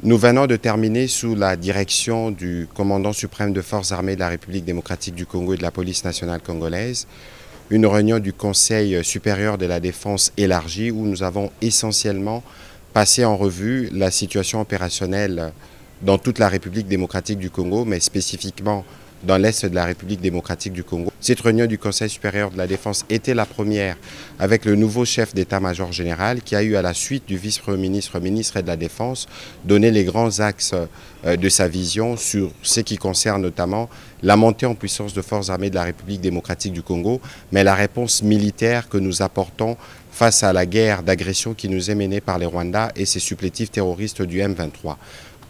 Nous venons de terminer sous la direction du commandant suprême de forces armées de la République démocratique du Congo et de la police nationale congolaise une réunion du Conseil supérieur de la défense élargie où nous avons essentiellement passé en revue la situation opérationnelle dans toute la République démocratique du Congo, mais spécifiquement dans l'Est de la République démocratique du Congo. Cette réunion du Conseil supérieur de la défense était la première avec le nouveau chef d'état-major général qui a eu à la suite du vice-premier ministre, ministre de la Défense, donné les grands axes de sa vision sur ce qui concerne notamment la montée en puissance de forces armées de la République démocratique du Congo, mais la réponse militaire que nous apportons face à la guerre d'agression qui nous est menée par les Rwandais et ses supplétifs terroristes du M23.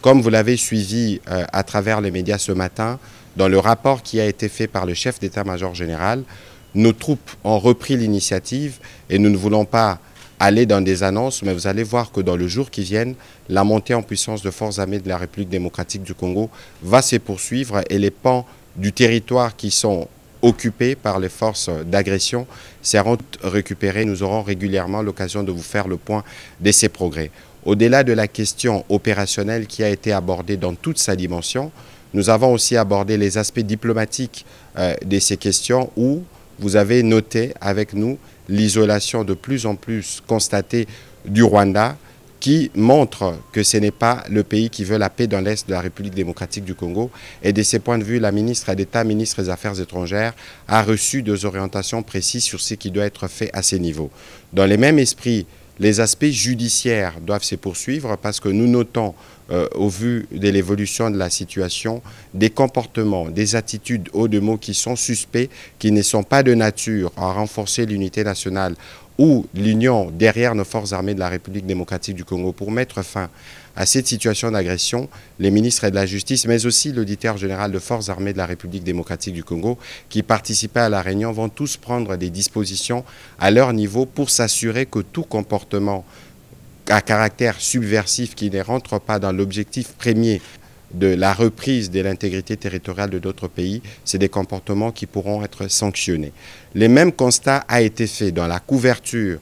Comme vous l'avez suivi à travers les médias ce matin, dans le rapport qui a été fait par le chef d'état-major général, nos troupes ont repris l'initiative et nous ne voulons pas aller dans des annonces, mais vous allez voir que dans le jour qui vient, la montée en puissance de forces armées de la République démocratique du Congo va se poursuivre et les pans du territoire qui sont occupés par les forces d'agression seront récupérés. Nous aurons régulièrement l'occasion de vous faire le point de ces progrès. Au-delà de la question opérationnelle qui a été abordée dans toute sa dimension, nous avons aussi abordé les aspects diplomatiques de ces questions où vous avez noté avec nous l'isolation de plus en plus constatée du Rwanda qui montre que ce n'est pas le pays qui veut la paix dans l'Est de la République démocratique du Congo. Et de ce point de vue, la ministre d'État, ministre des Affaires étrangères, a reçu des orientations précises sur ce qui doit être fait à ces niveaux. Dans le même esprit, les aspects judiciaires doivent se poursuivre parce que nous notons, au vu de l'évolution de la situation, des comportements, des attitudes haut de mots qui sont suspects, qui ne sont pas de nature à renforcer l'unité nationale ou l'union derrière nos forces armées de la République démocratique du Congo pour mettre fin à cette situation d'agression. Les ministres de la Justice, mais aussi l'auditeur général de forces armées de la République démocratique du Congo, qui participaient à la réunion, vont tous prendre des dispositions à leur niveau pour s'assurer que tout comportement à caractère subversif qui ne rentre pas dans l'objectif premier de la reprise de l'intégrité territoriale de d'autres pays, c'est des comportements qui pourront être sanctionnés. Le même constat a été fait dans la couverture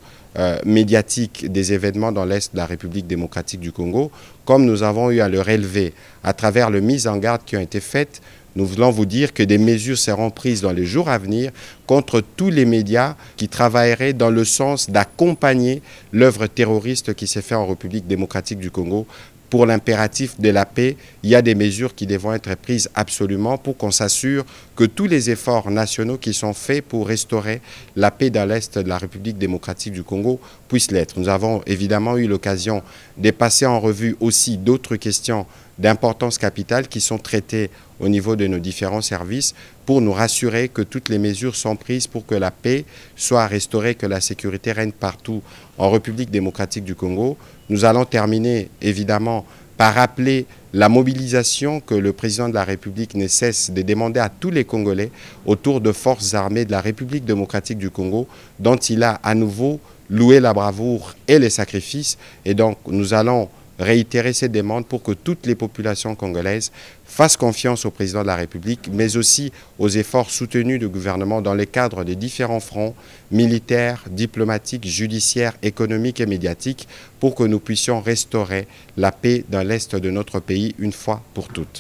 médiatique des événements dans l'Est de la République démocratique du Congo, comme nous avons eu à le relever à travers les mises en garde qui ont été faites. Nous voulons vous dire que des mesures seront prises dans les jours à venir contre tous les médias qui travailleraient dans le sens d'accompagner l'œuvre terroriste qui s'est faite en République démocratique du Congo. Pour l'impératif de la paix, il y a des mesures qui devront être prises absolument pour qu'on s'assure que tous les efforts nationaux qui sont faits pour restaurer la paix dans l'Est de la République démocratique du Congo puissent l'être. Nous avons évidemment eu l'occasion de passer en revue aussi d'autres questions d'importance capitale qui sont traitées au niveau de nos différents services pour nous rassurer que toutes les mesures sont prises pour que la paix soit restaurée, que la sécurité règne partout en République démocratique du Congo. Nous allons terminer évidemment par rappeler la mobilisation que le président de la République ne cesse de demander à tous les Congolais autour de forces armées de la République démocratique du Congo, dont il a à nouveau loué la bravoure et les sacrifices. Et donc nous allons réitérer ces demandes pour que toutes les populations congolaises fassent confiance au président de la République, mais aussi aux efforts soutenus du gouvernement dans le cadre des différents fronts militaires, diplomatiques, judiciaires, économiques et médiatiques pour que nous puissions restaurer la paix dans l'Est de notre pays une fois pour toutes.